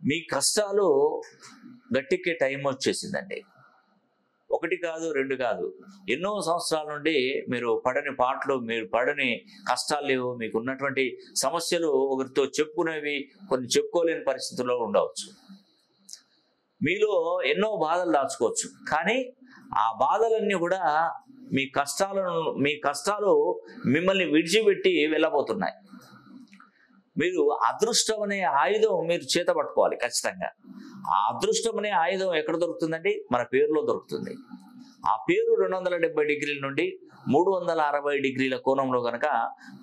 మీ కష్టాలు గట్టెక్కే టైం వచ్చేసిందండి. ఒకటి కాదు, రెండు కాదు, ఎన్నో సంవత్సరాల నుండి మీరు పడని పాటలు, మీరు పడని కష్టాలు లేవు. మీకు ఉన్నటువంటి సమస్యలు ఒకరితో చెప్పుకునేవి కొన్ని చెప్పుకోలేని పరిస్థితుల్లో ఉండవచ్చు. మీలో ఎన్నో బాధలు దాచుకోవచ్చు. కానీ ఆ బాధలన్నీ కూడా మీ కష్టాలు మిమ్మల్ని విడిచిపెట్టి వెళ్ళబోతున్నాయి. మీరు అదృష్టం అనే ఆయుధం మీరు చేత పట్టుకోవాలి ఖచ్చితంగా. ఆ అదృష్టం అనే ఆయుధం ఎక్కడ దొరుకుతుందండి? మన పేరులో దొరుకుతుంది. ఆ పేరు 270 డిగ్రీల నుండి 360 డిగ్రీల కోణంలో కనుక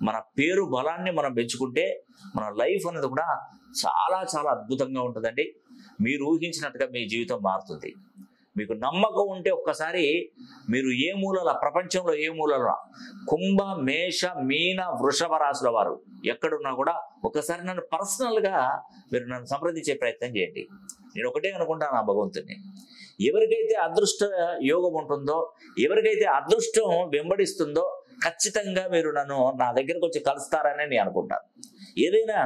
మన పేరు బలాన్ని మనం పెంచుకుంటే మన లైఫ్ అనేది కూడా చాలా చాలా అద్భుతంగా ఉంటుందండి. మీరు ఊహించినట్టుగా మీ జీవితం మారుతుంది. మీకు నమ్మకం ఉంటే ఒక్కసారి మీరు ఏ మూలల, ప్రపంచంలో ఏ మూలల, కుంభ, మేష, మీన, వృషభ రాశుల వారు ఎక్కడున్నా కూడా ఒకసారి నన్ను పర్సనల్గా మీరు నన్ను సంప్రదించే ప్రయత్నం చేయండి. నేను ఒకటే అనుకుంటాను, ఆ భగవంతుని, ఎవరికైతే అదృష్ట యోగం ఉంటుందో, ఎవరికైతే అదృష్టం వెంబడిస్తుందో ఖచ్చితంగా మీరు నా దగ్గరకు వచ్చి కలుస్తారని నేను అనుకుంటాను. ఏదైనా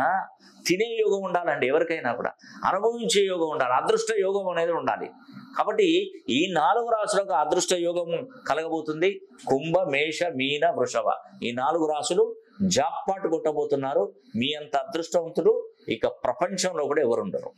తినే యోగం ఉండాలండి ఎవరికైనా కూడా, అనుభవించే యోగం ఉండాలి, అదృష్ట యోగం అనేది ఉండాలి. కాబట్టి ఈ 4 రాశులకు అదృష్ట యోగం కలగబోతుంది. కుంభ, మేష, మీన, వృషభ, ఈ 4 రాశులు జాక్పాట్ కొట్టబోతున్నారు. మీ అంత అదృష్టవంతుడు ఇక ప్రపంచంలో కూడా ఎవరుండరు.